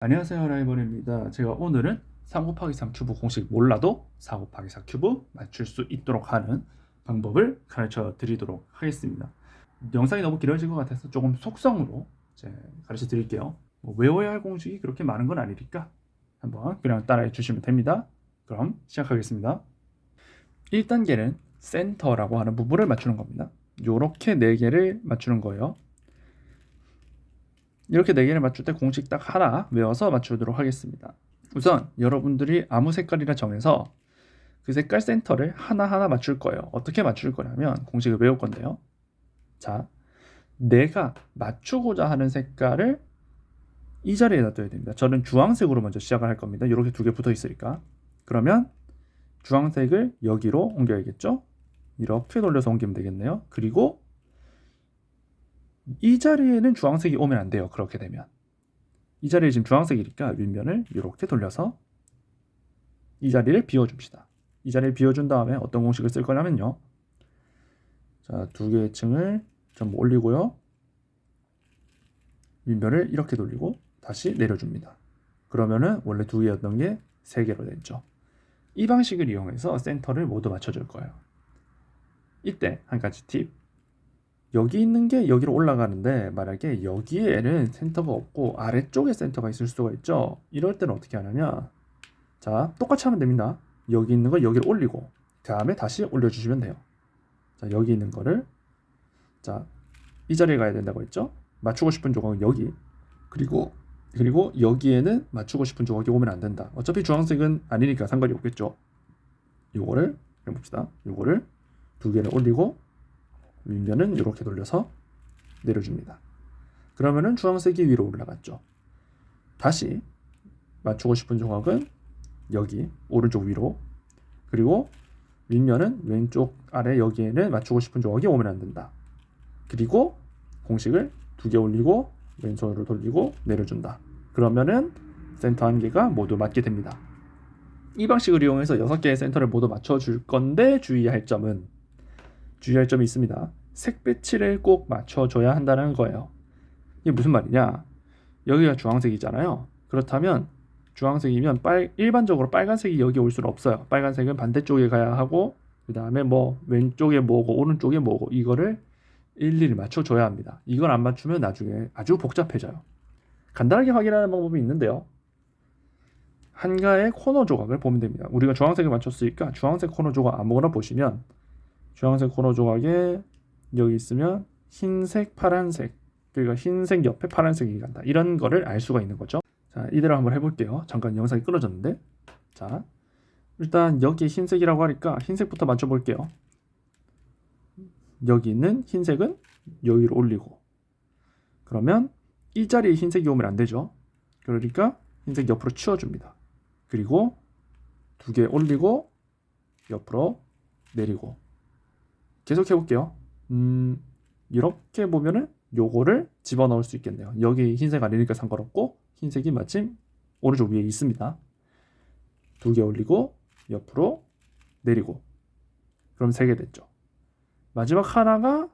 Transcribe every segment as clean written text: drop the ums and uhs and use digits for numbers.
안녕하세요, 라이벌입니다. 제가 오늘은 3 곱하기 3 큐브 공식 몰라도 4 곱하기 4 큐브 맞출 수 있도록 하는 방법을 가르쳐 드리도록 하겠습니다. 영상이 너무 길어질 것 같아서 조금 속성으로 이제 가르쳐 드릴게요. 뭐 외워야 할 공식이 그렇게 많은 건 아니니까 한번 그냥 따라해 주시면 됩니다. 그럼 시작하겠습니다. 1단계는 센터라고 하는 부분을 맞추는 겁니다. 요렇게 4개를 맞추는 거예요. 이렇게 4개를 맞출 때 공식 딱 하나 외워서 맞추도록 하겠습니다. 우선 여러분들이 아무 색깔이나 정해서 그 색깔 센터를 하나하나 맞출 거예요. 어떻게 맞출 거냐면 공식을 외울 건데요. 자, 내가 맞추고자 하는 색깔을 이 자리에 놔둬야 됩니다. 저는 주황색으로 먼저 시작을 할 겁니다. 이렇게 2개 붙어 있으니까. 그러면 주황색을 여기로 옮겨야겠죠? 이렇게 돌려서 옮기면 되겠네요. 그리고 이 자리에는 주황색이 오면 안 돼요. 그렇게 되면. 이 자리에 지금 주황색이니까 윗면을 이렇게 돌려서 이 자리를 비워줍시다. 이 자리를 비워준 다음에 어떤 공식을 쓸 거냐면요. 자, 2개의 층을 좀 올리고요. 윗면을 이렇게 돌리고 다시 내려줍니다. 그러면은 원래 2개였던 게 3개로 됐죠. 이 방식을 이용해서 센터를 모두 맞춰줄 거예요. 이때 한 가지 팁. 여기 있는 게 여기로 올라가는데 만약에 여기에는 센터가 없고 아래쪽에 센터가 있을 수가 있죠. 이럴 때는 어떻게 하냐면 자, 똑같이 하면 됩니다. 여기 있는 걸 여기로 올리고 다음에 다시 올려주시면 돼요. 자, 여기 있는 거를 자, 이 자리에 가야 된다고 했죠. 맞추고 싶은 조각은 여기 그리고 여기에는 맞추고 싶은 조각이 오면 안 된다. 어차피 주황색은 아니니까 상관이 없겠죠. 요거를 해봅시다. 요거를 2개를 올리고 윗면은 이렇게 돌려서 내려줍니다. 그러면은 주황색이 위로 올라갔죠. 다시 맞추고 싶은 조각은 여기 오른쪽 위로 그리고 윗면은 왼쪽 아래 여기에는 맞추고 싶은 조각이 오면 안 된다. 그리고 공식을 2개 올리고 왼손으로 돌리고 내려준다. 그러면은 센터 한 개가 모두 맞게 됩니다. 이 방식을 이용해서 6개의 센터를 모두 맞춰줄 건데 주의할 점이 있습니다. 색 배치를 꼭 맞춰줘야 한다는 거예요. 이게 무슨 말이냐? 여기가 주황색이잖아요. 그렇다면 주황색이면 일반적으로 빨간색이 여기 올 수는 없어요. 빨간색은 반대쪽에 가야 하고 그 다음에 뭐 왼쪽에 뭐고 오른쪽에 뭐고 이거를 일일이 맞춰줘야 합니다. 이걸 안 맞추면 나중에 아주 복잡해져요. 간단하게 확인하는 방법이 있는데요. 한가의 코너 조각을 보면 됩니다. 우리가 주황색을 맞췄으니까 주황색 코너 조각 아무거나 보시면 주황색 코너 조각에 여기 있으면 흰색, 파란색 그러니까 흰색 옆에 파란색이 간다. 이런 거를 알 수가 있는 거죠. 자, 이대로 한번 해볼게요. 잠깐 영상이 끊어졌는데 자, 일단 여기 흰색이라고 하니까 흰색부터 맞춰볼게요. 여기 있는 흰색은 여기로 올리고 그러면 이 자리에 흰색이 오면 안 되죠. 그러니까 흰색 옆으로 치워줍니다. 그리고 2개 올리고 옆으로 내리고 계속 해볼게요. 이렇게 보면은 요거를 집어넣을 수 있겠네요. 여기 흰색 아니니까 상관없고 흰색이 마침 오른쪽 위에 있습니다. 2개 올리고 옆으로 내리고 그럼 3개 됐죠. 마지막 하나가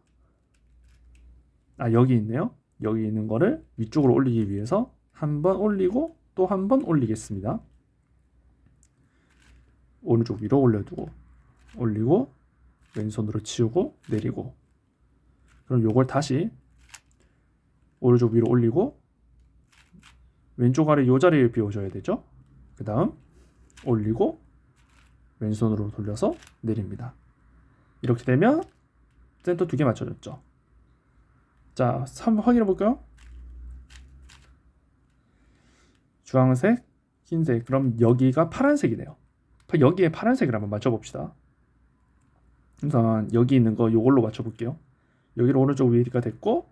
여기 있네요. 여기 있는 거를 위쪽으로 올리기 위해서 한 번 올리고 또 한 번 올리겠습니다. 오른쪽 위로 올려두고 올리고 왼손으로 치우고 내리고 그럼 요걸 다시 오른쪽 위로 올리고 왼쪽 아래 요 자리를 비워줘야 되죠. 그 다음 올리고 왼손으로 돌려서 내립니다. 이렇게 되면 센터 2개 맞춰졌죠. 자, 한번 확인해 볼까요? 주황색, 흰색. 그럼 여기가 파란색이네요. 여기에 파란색을 한번 맞춰봅시다. 우선 여기 있는 거 요걸로 맞춰볼게요. 여기를 오른쪽 위가 됐고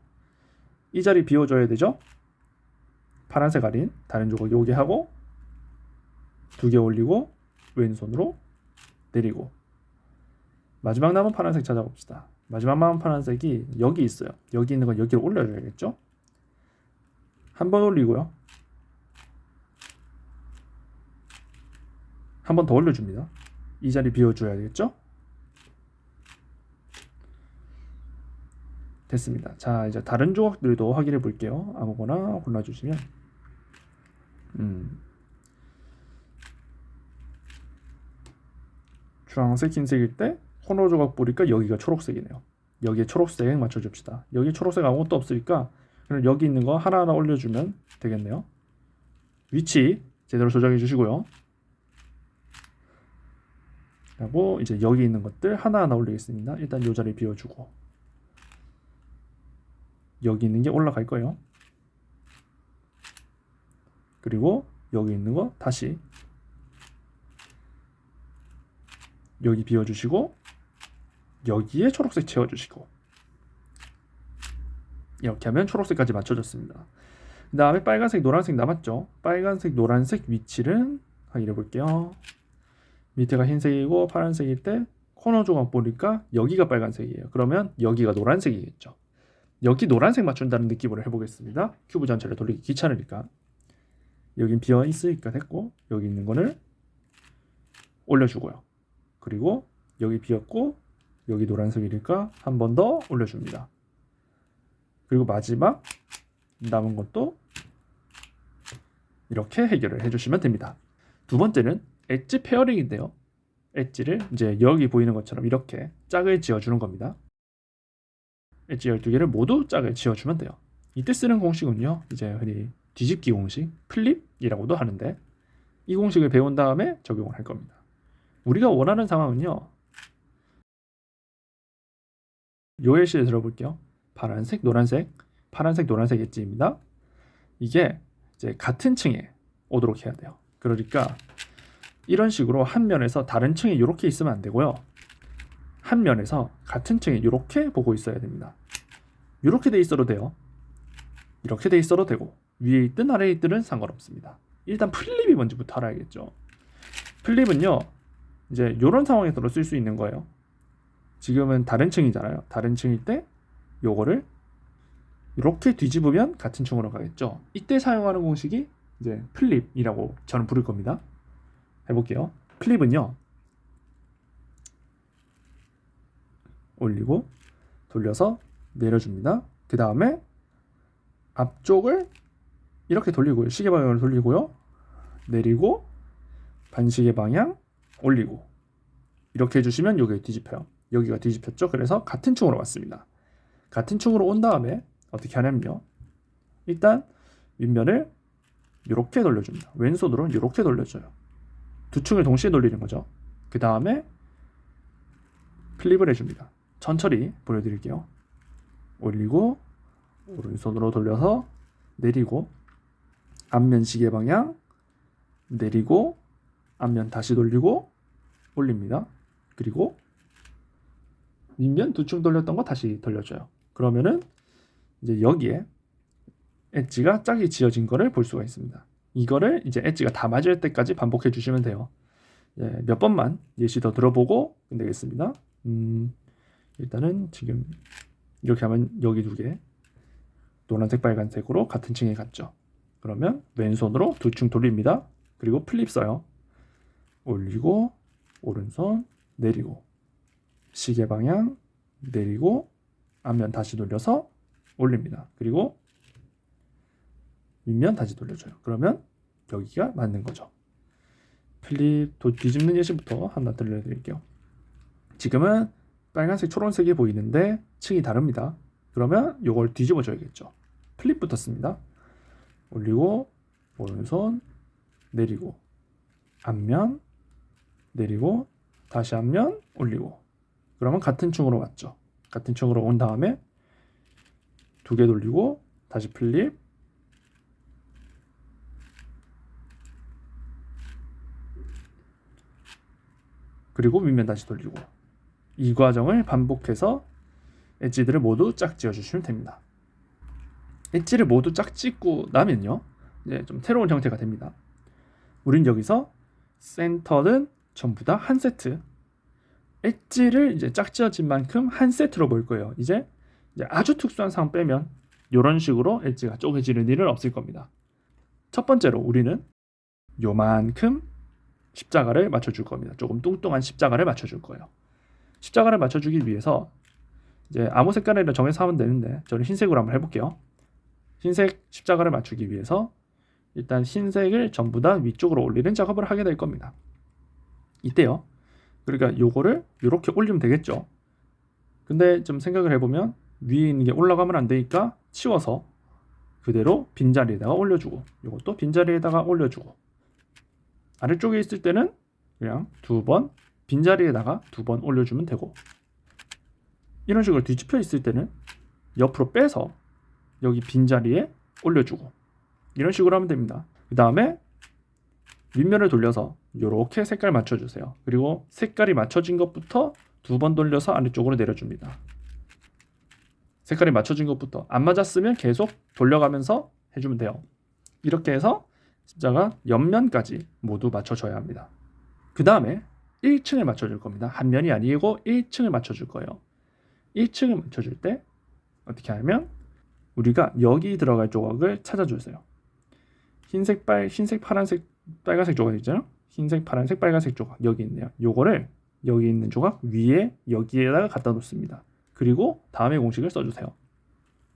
이 자리 비워줘야 되죠. 파란색 아닌 다른 조각 요기 하고 2개 올리고 왼손으로 내리고 마지막 남은 파란색 찾아봅시다. 마지막 남은 파란색이 여기 있어요. 여기 있는 건 여기로 올려줘야겠죠. 한 번 올리고요. 한 번 더 올려줍니다. 이 자리 비워줘야겠죠. 됐습니다. 자, 이제 다른 조각들도 확인해 볼게요. 아무거나 골라주시면 주황색, 흰색일 때 코너 조각 보니까 여기가 초록색이네요. 여기에 초록색 맞춰줍시다. 여기 초록색 아무것도 없으니까 그럼 여기 있는 거 하나하나 올려주면 되겠네요. 위치 제대로 조정해 주시고요. 그리고 이제 여기 있는 것들 하나하나 올리겠습니다. 일단 이 자리 비워주고 여기 있는 게 올라갈 거예요. 그리고 여기 있는 거 다시 여기 비워주시고 여기에 초록색 채워주시고 이렇게 하면 초록색까지 맞춰졌습니다. 그 다음에 빨간색, 노란색 남았죠. 빨간색, 노란색 위치를 확인해 볼게요. 밑에가 흰색이고 파란색일 때 코너 조각 보니까 여기가 빨간색이에요. 그러면 여기가 노란색이겠죠. 여기 노란색 맞춘다는 느낌으로 해보겠습니다. 큐브 전체를 돌리기 귀찮으니까 여긴 비어 있으니까 됐고 여기 있는 거를 올려주고요. 그리고 여기 비었고 여기 노란색이니까 한 번 더 올려줍니다. 그리고 마지막 남은 것도 이렇게 해결을 해주시면 됩니다. 두 번째는 엣지 페어링인데요. 엣지를 이제 여기 보이는 것처럼 이렇게 짝을 지어주는 겁니다. 엣지 12개를 모두 짝을 지어주면 돼요. 이때 쓰는 공식은요. 이제 흔히 뒤집기 공식, 플립이라고도 하는데 이 공식을 배운 다음에 적용을 할 겁니다. 우리가 원하는 상황은요. 요 예시를 들어볼게요. 파란색, 노란색, 파란색, 노란색 엣지입니다. 이게 이제 같은 층에 오도록 해야 돼요. 그러니까 이런 식으로 한 면에서 다른 층에 이렇게 있으면 안 되고요. 한 면에서 같은 층에 이렇게 보고 있어야 됩니다. 이렇게 돼 있어도 돼요. 이렇게 돼 있어도 되고 위에 있든 아래에 있든 상관없습니다. 일단 플립이 뭔지부터 알아야겠죠. 플립은요. 이제 이런 상황에서 쓸 수 있는 거예요. 지금은 다른 층이잖아요. 다른 층일 때 요거를 이렇게 뒤집으면 같은 층으로 가겠죠. 이때 사용하는 공식이 이제 플립이라고 저는 부를 겁니다. 해볼게요. 플립은요. 올리고 돌려서 내려줍니다. 그 다음에 앞쪽을 이렇게 돌리고요. 시계 방향으로 돌리고요. 내리고 반시계 방향 올리고 이렇게 해주시면 여기 뒤집혀요. 여기가 뒤집혔죠. 그래서 같은 층으로 왔습니다. 같은 층으로 온 다음에 어떻게 하냐면요. 일단 윗면을 이렇게 돌려줍니다. 왼손으로 이렇게 돌려줘요. 두 층을 동시에 돌리는 거죠. 그 다음에 플립을 해줍니다. 천천히 보여드릴게요. 올리고 오른손으로 돌려서 내리고 앞면 시계 방향 내리고 앞면 다시 돌리고 올립니다. 그리고 윗면 두 층 돌렸던 거 다시 돌려줘요. 그러면은 이제 여기에 엣지가 짝이 지어진 거를 볼 수가 있습니다. 이거를 이제 엣지가 다 맞을 때까지 반복해 주시면 돼요. 몇 번만 예시 더 들어보고 끝내겠습니다. 일단은 지금 이렇게 하면 여기 두 개 노란색 빨간색으로 같은 층에 갔죠. 그러면 왼손으로 두 층 돌립니다. 그리고 플립 써요. 올리고 오른손 내리고 시계 방향 내리고 앞면 다시 돌려서 올립니다. 그리고 윗면 다시 돌려줘요. 그러면 여기가 맞는 거죠. 플립 뒤집는 예시부터 하나 들려드릴게요. 지금은 빨간색 초록색이 보이는데 층이 다릅니다. 그러면 이걸 뒤집어 줘야겠죠. 플립부터 씁니다. 올리고 오른손 내리고 앞면 내리고 다시 앞면 올리고 그러면 같은 층으로 왔죠. 같은 층으로 온 다음에 두 개 돌리고 다시 플립 그리고 윗면 다시 돌리고 이 과정을 반복해서 엣지들을 모두 짝 지어주시면 됩니다. 엣지를 모두 짝 찍고 나면요 이제 좀 새로운 형태가 됩니다. 우린 여기서 센터는 전부 다 한 세트 엣지를 이제 짝 지어진 만큼 한 세트로 볼 거예요. 이제 아주 특수한 상황 빼면 이런 식으로 엣지가 쪼개지는 일은 없을 겁니다. 첫 번째로 우리는 요만큼 십자가를 맞춰줄 겁니다. 조금 뚱뚱한 십자가를 맞춰줄 거예요. 십자가를 맞춰주기 위해서 이제 아무 색깔이나 정해서 하면 되는데 저는 흰색으로 한번 해볼게요. 흰색 십자가를 맞추기 위해서 일단 흰색을 전부 다 위쪽으로 올리는 작업을 하게 될 겁니다. 이때요. 그러니까 요거를 이렇게 올리면 되겠죠. 근데 좀 생각을 해보면 위에 있는 게 올라가면 안 되니까 치워서 그대로 빈자리에다가 올려주고, 이것도 빈자리에다가 올려주고, 아래쪽에 있을 때는 그냥 빈자리에다가 2번 올려주면 되고, 이런 식으로 뒤집혀 있을 때는 옆으로 빼서 여기 빈자리에 올려주고, 이런 식으로 하면 됩니다. 그 다음에 윗면을 돌려서 이렇게 색깔 맞춰주세요. 그리고 색깔이 맞춰진 것부터 2번 돌려서 아래쪽으로 내려줍니다. 색깔이 맞춰진 것부터, 안 맞았으면 계속 돌려가면서 해주면 돼요. 이렇게 해서 십자가 옆면까지 모두 맞춰줘야 합니다. 그 다음에 1층을 맞춰줄 겁니다. 한 면이 아니고 1층을 맞춰줄 거예요. 1층을 맞춰줄 때 어떻게 하냐면 우리가 여기 들어갈 조각을 찾아주세요. 흰색, 파란색, 빨간색 조각 있잖아요. 흰색, 파란색, 빨간색 조각 여기 있네요. 요거를 여기 있는 조각 위에 여기에다가 갖다 놓습니다. 그리고 다음에 공식을 써주세요.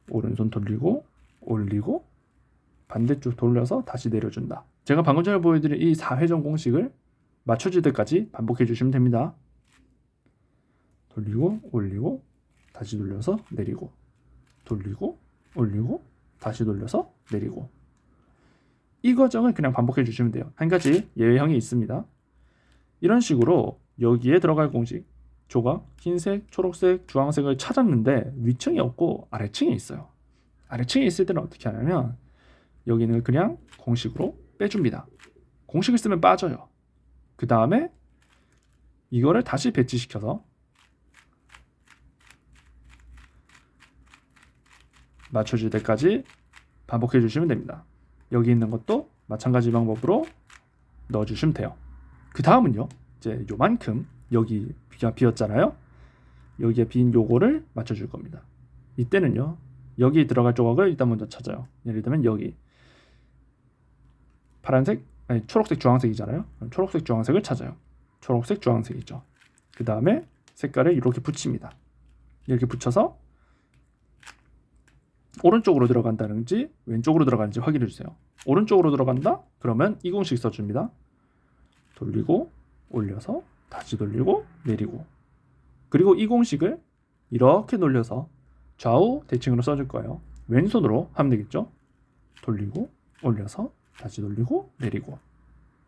오른손 돌리고 올리고 반대쪽 돌려서 다시 내려준다. 제가 방금 전에 보여드린 이 4회전 공식을 맞춰질 때까지 반복해 주시면 됩니다. 돌리고 올리고 다시 돌려서 내리고, 돌리고 올리고 다시 돌려서 내리고, 이 과정을 그냥 반복해 주시면 돼요. 한 가지 예외형이 있습니다. 이런 식으로 여기에 들어갈 공식, 조각, 흰색, 초록색, 주황색을 찾았는데 위층이 없고 아래층에 있어요. 아래층에 있을 때는 어떻게 하냐면 여기는 그냥 공식으로 빼줍니다. 공식을 쓰면 빠져요. 그 다음에 이거를 다시 배치시켜서 맞춰질 때까지 반복해 주시면 됩니다. 여기 있는 것도 마찬가지 방법으로 넣어주시면 돼요. 그 다음은요, 이제 요만큼 여기가 비었잖아요. 여기에 빈 요거를 맞춰줄 겁니다. 이때는요, 여기 들어갈 조각을 일단 먼저 찾아요. 예를 들면 여기 초록색 주황색이잖아요. 초록색 주황색을 찾아요. 초록색 주황색이죠. 그 다음에 색깔을 이렇게 붙입니다. 이렇게 붙여서 오른쪽으로 들어간다는지 왼쪽으로 들어가는지 확인해 주세요. 오른쪽으로 들어간다? 그러면 이 공식 써줍니다. 돌리고 올려서 다시 돌리고 내리고, 그리고 이 공식을 이렇게 돌려서 좌우 대칭으로 써줄 거예요. 왼손으로 하면 되겠죠. 돌리고 올려서 다시 돌리고 내리고,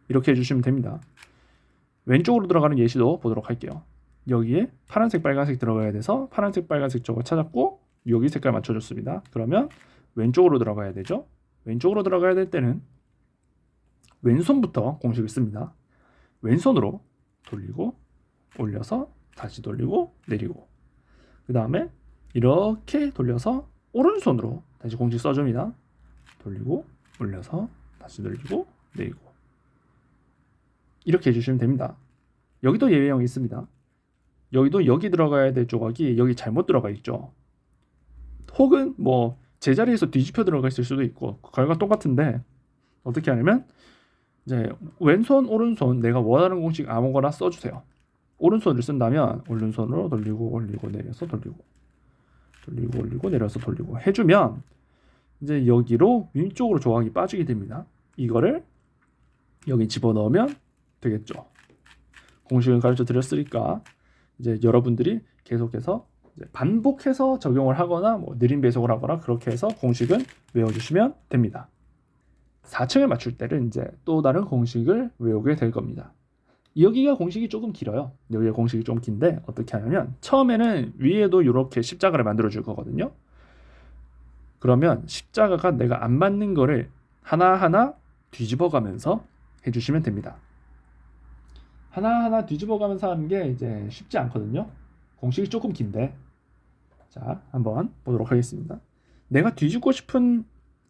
이렇게 해주시면 됩니다. 왼쪽으로 들어가는 예시도 보도록 할게요. 여기에 파란색 빨간색 들어가야 돼서 파란색 빨간색 쪽을 찾았고 여기 색깔 맞춰줬습니다. 그러면 왼쪽으로 들어가야 되죠. 왼쪽으로 들어가야 될 때는 왼손부터 공식을 씁니다. 왼손으로 돌리고 올려서 다시 돌리고 내리고, 그 다음에 이렇게 돌려서 오른손으로 다시 공식 써줍니다. 돌리고 올려서 다시 돌리고 내리고, 이렇게 해주시면 됩니다. 여기도 예외형이 있습니다. 여기도 여기 들어가야 될 조각이 여기 잘못 들어가 있죠. 혹은 뭐 제자리에서 뒤집혀 들어가 있을 수도 있고, 결과 똑같은데 어떻게 하냐면 이제 왼손 오른손 내가 원하는 공식 아무거나 써주세요. 오른손을 쓴다면 오른손으로 돌리고 올리고 내려서 돌리고 올리고 내려서 돌리고 해주면 이제 여기로 위쪽으로 조각이 빠지게 됩니다. 이거를 여기 집어넣으면 되겠죠. 공식을 가르쳐 드렸으니까 이제 여러분들이 계속해서 이제 반복해서 적용을 하거나 뭐 느린 배속을 하거나 그렇게 해서 공식은 외워주시면 됩니다. 4층을 맞출 때는 이제 또 다른 공식을 외우게 될 겁니다. 여기가 공식이 조금 길어요. 여기가 공식이 좀 긴데 어떻게 하냐면 처음에는 위에도 이렇게 십자가를 만들어 줄 거거든요. 그러면 십자가가 내가 안 맞는 거를 하나하나 뒤집어 가면서 해주시면 됩니다. 하나하나 뒤집어 가면서 하는 게 이제 쉽지 않거든요. 공식이 조금 긴데, 자 한번 보도록 하겠습니다. 내가 뒤집고 싶은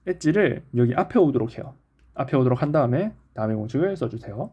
엣지를 여기 앞에 오도록 해요. 앞에 오도록 한 다음에 다음에 공식을 써주세요.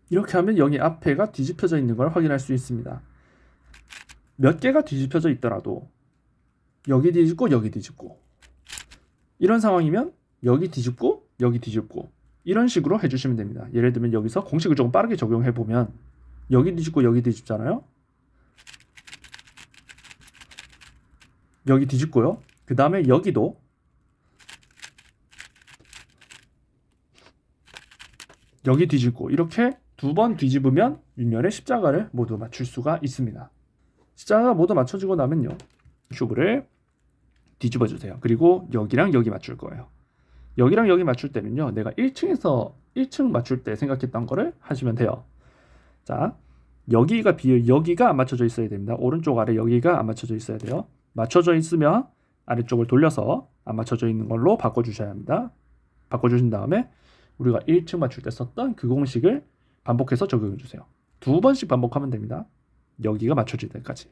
이렇게 하면 여기 앞에가 뒤집혀져 있는 걸 확인할 수 있습니다. 몇 개가 뒤집혀져 있더라도 여기 뒤집고 여기 뒤집고 이런 상황이면 여기 뒤집고 여기 뒤집고 이런 식으로 해주시면 됩니다. 예를 들면 여기서 공식을 조금 빠르게 적용해 보면 여기 뒤집고 여기 뒤집잖아요. 여기 뒤집고요. 그 다음에 여기도 여기 뒤집고 이렇게 두 번 뒤집으면 윗면에 십자가를 모두 맞출 수가 있습니다. 십자가가 모두 맞춰지고 나면요. 큐브를 뒤집어 주세요. 그리고 여기랑 여기 맞출 거예요. 여기랑 여기 맞출 때는요. 내가 1층에서 1층 맞출 때 생각했던 거를 하시면 돼요. 자, 여기가 안 맞춰져 있어야 됩니다. 오른쪽 아래 여기가 안 맞춰져 있어야 돼요. 맞춰져 있으면 아래쪽을 돌려서 안 맞춰져 있는 걸로 바꿔주셔야 합니다. 바꿔주신 다음에 우리가 1층 맞출 때 썼던 그 공식을 반복해서 적용해 주세요. 두 번씩 반복하면 됩니다. 여기가 맞춰질 때까지.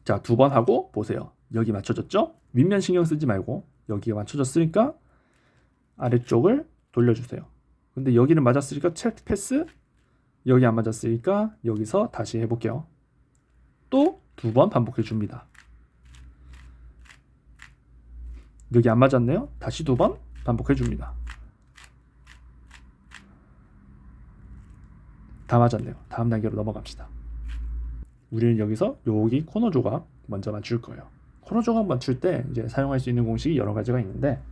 자, 두 번 하고 보세요. 여기 맞춰졌죠? 윗면 신경 쓰지 말고 여기가 맞춰졌으니까 아래쪽을 돌려주세요. 근데 여기는 맞았으니까 체크 패스, 여기 안 맞았으니까 여기서 다시 해볼게요. 또 두 번 반복해 줍니다. 여기 안 맞았네요. 다시 두 번 반복해 줍니다. 다 맞았네요. 다음 단계로 넘어갑시다. 우리는 여기서 여기 코너 조각 먼저 맞출 거예요. 코너 조각 맞출 때 이제 사용할 수 있는 공식이 여러 가지가 있는데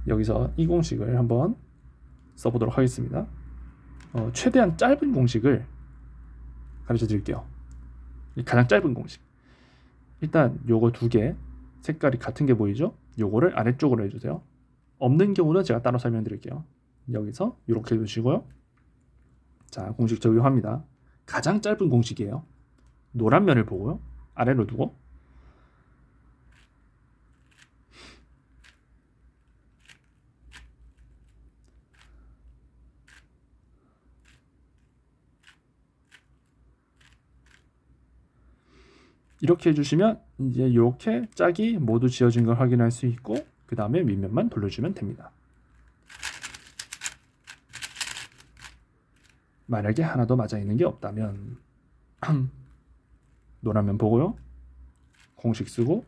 여기서 이 공식을 한번 써보도록 하겠습니다. 최대한 짧은 공식을 가르쳐 드릴게요. 가장 짧은 공식. 일단 요거 두 개 색깔이 같은 게 보이죠? 요거를 아래쪽으로 해주세요. 없는 경우는 제가 따로 설명드릴게요. 여기서 이렇게 해주시고요. 자, 공식 적용합니다. 가장 짧은 공식이에요. 노란 면을 보고요. 아래로 두고 이렇게 해주시면 이제 이렇게 짝이 모두 지어진 걸 확인할 수 있고 그 다음에 밑면만 돌려주면 됩니다. 만약에 하나도 맞아 있는 게 없다면 노란 면 보고요. 공식 쓰고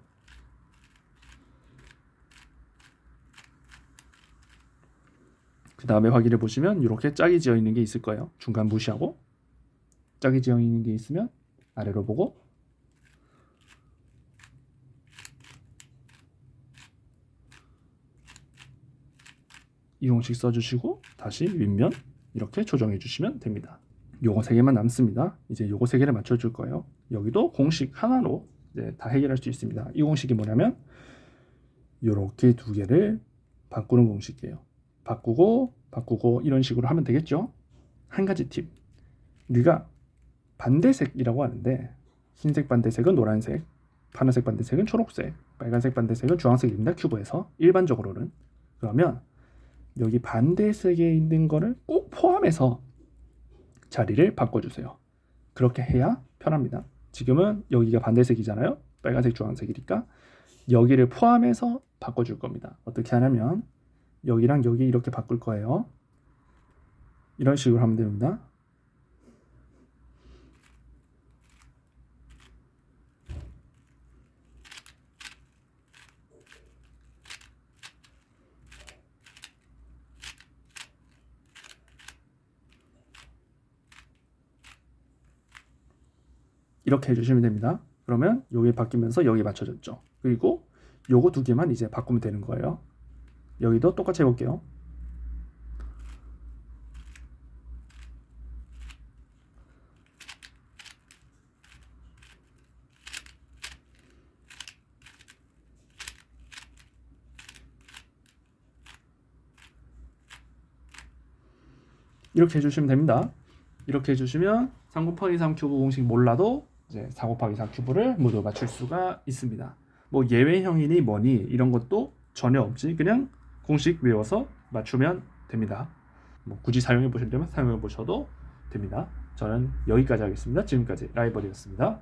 그 다음에 확인해 보시면 이렇게 짝이 지어 있는 게 있을 거예요. 중간 무시하고 짝이 지어 있는 게 있으면 아래로 보고 이 공식 써주시고 다시 윗면 이렇게 조정해 주시면 됩니다. 요거 3개만 남습니다. 이제 요거 3개를 맞춰줄 거예요. 여기도 공식 하나로 이제 다 해결할 수 있습니다. 이 공식이 뭐냐면 요렇게 두 개를 바꾸는 공식이에요. 바꾸고 이런 식으로 하면 되겠죠. 한 가지 팁. 우리가 반대색이라고 하는데 흰색 반대색은 노란색, 파란색 반대색은 초록색, 빨간색 반대색은 주황색입니다. 큐브에서 일반적으로는. 그러면 여기 반대색에 있는 거를 꼭 포함해서 자리를 바꿔주세요. 그렇게 해야 편합니다. 지금은 여기가 반대색이잖아요. 빨간색, 주황색이니까 여기를 포함해서 바꿔줄 겁니다. 어떻게 하냐면 여기랑 여기 이렇게 바꿀 거예요. 이런 식으로 하면 됩니다. 이렇게 해주시면 됩니다. 그러면 여기 바뀌면서 여기 맞춰졌죠. 그리고 요거 두 개만 이제 바꾸면 되는 거예요. 여기도 똑같이 해볼게요. 이렇게 해주시면 됩니다. 이렇게 해주시면 3 곱하기 3 큐브 공식 몰라도 이제 4 곱하기 4 큐브를 모두 맞출 수가 있습니다. 뭐 예외형이니 뭐니 이런 것도 전혀 없이 그냥 공식 외워서 맞추면 됩니다. 뭐 굳이 사용해 보실 때면 사용해 보셔도 됩니다. 저는 여기까지 하겠습니다. 지금까지 라이벌이었습니다.